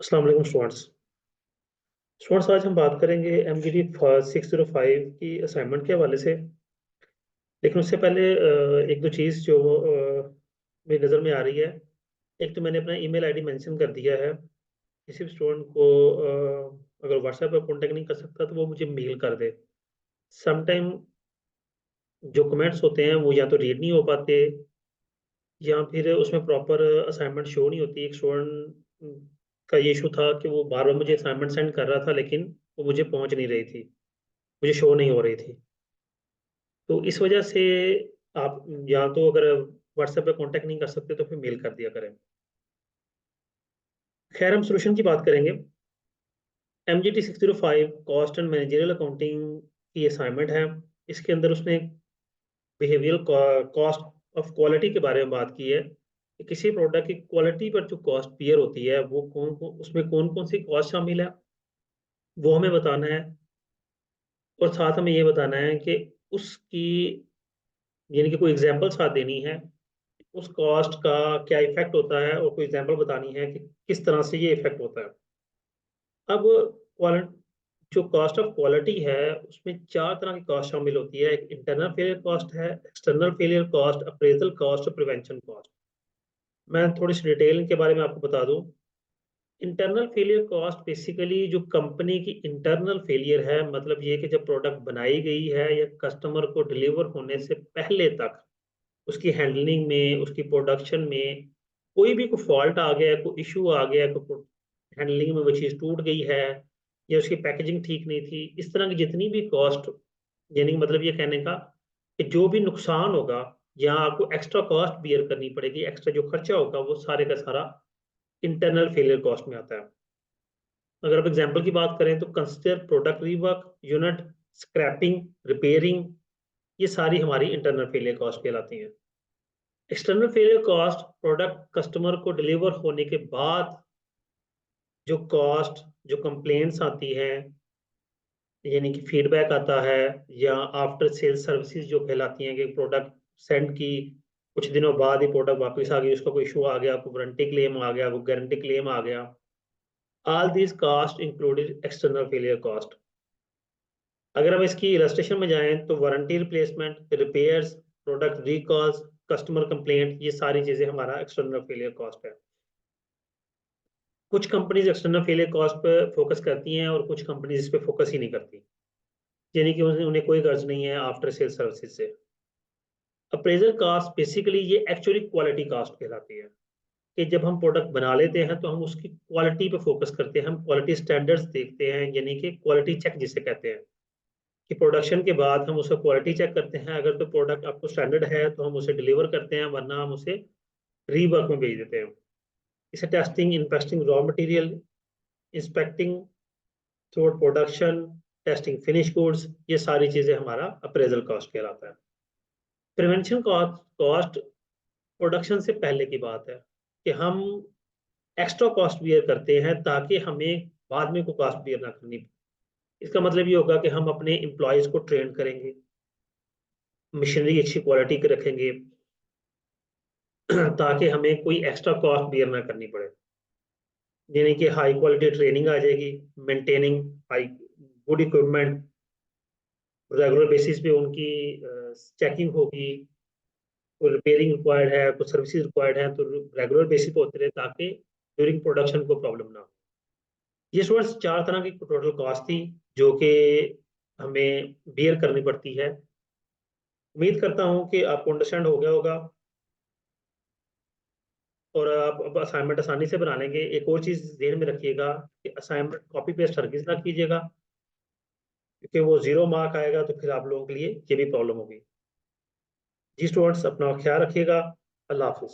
अस्सलाम वालेकुम स्टूडेंट्स आज हम बात करेंगे एमजीडी 605 की असाइनमेंट के हवाले से। लेकिन उससे पहले एक दो चीज़ जो मेरी नज़र में आ रही है। एक तो मैंने अपना ईमेल आईडी मेंशन कर दिया है। किसी भी स्टूडेंट को अगर व्हाट्सएप पर कॉन्टेक्ट नहीं कर सकता तो वो मुझे मेल कर दे। समटाइम जो कमेंट्स होते हैं वो या तो रीड नहीं हो पाते या फिर उसमें प्रॉपर असाइनमेंट शो नहीं होती। एक स्टूडेंट का ये इशू था कि वो बार बार मुझे असाइनमेंट सेंड कर रहा था, लेकिन वो मुझे पहुंच नहीं रही थी, मुझे शो नहीं हो रही थी। तो इस वजह से आप या तो अगर व्हाट्सएप पे कांटेक्ट नहीं कर सकते तो फिर मेल कर दिया करें। खैर, हम सोल्यूशन की बात करेंगे। MGT 605 cost and managerial accounting की असाइनमेंट है। इसके अंदर उसने बिहेवियरल कॉस्ट ऑफ क्वालिटी के बारे में बात की है कि किसी प्रोडक्ट की क्वालिटी पर जो कॉस्ट बियर होती है वो उसमें कौन कौन सी कॉस्ट शामिल है वो हमें बताना है। और साथ हमें ये बताना है कि उसकी यानी कि कोई एग्जांपल साथ देनी है, उस कॉस्ट का क्या इफेक्ट होता है, और कोई एग्जांपल बतानी है कि किस तरह से ये इफेक्ट होता है। अब जो कॉस्ट ऑफ क्वालिटी है उसमें चार तरह की कॉस्ट शामिल होती है। एक इंटरनल फेलियर कॉस्ट है, external failure cost, appraisal cost और प्रिवेंशन कॉस्ट। मैं थोड़ी सी डिटेल इनके बारे में आपको बता दूं। इंटरनल फेलियर कॉस्ट बेसिकली जो कंपनी की इंटरनल फेलियर है, मतलब ये कि जब प्रोडक्ट बनाई गई है या कस्टमर को डिलीवर होने से पहले तक उसकी हैंडलिंग में, उसकी प्रोडक्शन में कोई भी कोई फॉल्ट आ गया, कोई इशू आ गया, कोई हैंडलिंग में वो चीज़ टूट गई है या उसकी पैकेजिंग ठीक नहीं थी, इस तरह की जितनी भी कॉस्ट, यानी कि मतलब ये कहने का कि जो भी नुकसान होगा या आपको एक्स्ट्रा कॉस्ट बियर करनी पड़ेगी, एक्स्ट्रा जो खर्चा होगा वो सारे का सारा इंटरनल फेलियर कॉस्ट में आता है। अगर आप एग्जांपल की बात करें तो consider product rework, unit scrapping, repairing, ये सारी हमारी इंटरनल फेलियर कॉस्ट कहलाती हैं। External failure cost product customer को डिलीवर होने के बाद जो कॉस्ट, जो कंप्लेंट्स आती हैं, यानी कि फीडबैक आता है, या आफ्टर सेल सर्विसेज जो कहलाती हैं कि प्रोडक्ट सेंड की कुछ दिनों बाद ही प्रोडक्ट वापस आ गई, उसका कोई इशू आ गया, कोई वारंटी क्लेम आ गया, कोई गारंटी क्लेम आ गया, all these cost included external failure cost. अगर हम इसकी इलस्ट्रेशन में जाएं तो warranty replacement, repairs, product recalls, customer complaint, ये सारी चीजें हमारा एक्सटर्नल फेलियर कॉस्ट है। कुछ कंपनीज एक्सटर्नल फेलियर कॉस्ट पे फोकस करती हैं और कुछ कंपनीज इस पे फोकस ही नहीं करती, यानी कि उन्हें उन्हें कोई गर्ज नहीं है आफ्टर सेल सर्विसेज से। अप्रेजल कॉस्ट बेसिकली ये एक्चुअली क्वालिटी कॉस्ट कहलाती है कि जब हम प्रोडक्ट बना लेते हैं तो हम उसकी क्वालिटी पे फोकस करते हैं, हम क्वालिटी स्टैंडर्ड्स देखते हैं, यानी कि क्वालिटी चेक जिसे कहते हैं कि प्रोडक्शन के बाद हम उसका क्वालिटी चेक करते हैं। अगर तो प्रोडक्ट आपको स्टैंडर्ड है तो हम उसे डिलीवर करते हैं, वरना हम उसे रीवर्क में भेज देते हैं। इसे testing, investing raw material, inspecting through production, testing finish goods, ये सारी चीजें हमारा अप्रेजल कॉस्ट कहलाता है। प्रिवेंशन कॉस्ट कॉस्ट प्रोडक्शन से पहले की बात है कि हम एक्स्ट्रा कॉस्ट बियर करते हैं ताकि हमें बाद में कोई कॉस्ट बियर ना करनी पड़े। इसका मतलब ये होगा कि हम अपने एम्प्लॉयज को ट्रेन करेंगे, मशीनरी अच्छी क्वालिटी की रखेंगे ताकि हमें कोई एक्स्ट्रा कॉस्ट बियर ना करनी पड़े। यानी कि हाई क्वालिटी ट्रेनिंग आ जाएगी, maintaining high good equipment, regular basis पे उनकी चेकिंग होगी, कोई रिपेयरिंग रिक्वायर्ड है, कुछ सर्विसेज रिक्वायर्ड है तो रेगुलर बेसिस पे होते रहे ताकि ड्यूरिंग प्रोडक्शन को प्रॉब्लम ना हो। ये स्टूडेंट्स चार तरह की टोटल कॉस्ट थी जो कि हमें बियर करनी पड़ती है। उम्मीद करता हूँ कि आपको अंडरस्टैंड हो गया होगा और आप अब असाइनमेंट आसानी से बना लेंगे। एक और चीज़ ध्यान में रखिएगा कि असाइनमेंट कॉपी पेस्ट हरगिज ना कीजिएगा, क्योंकि वो 0 मार्क आएगा तो फिर आप लोगों के लिए ये भी प्रॉब्लम होगी। जी स्टूडेंट्स, अपना ख्याल रखिएगा। अल्लाह हाफिज।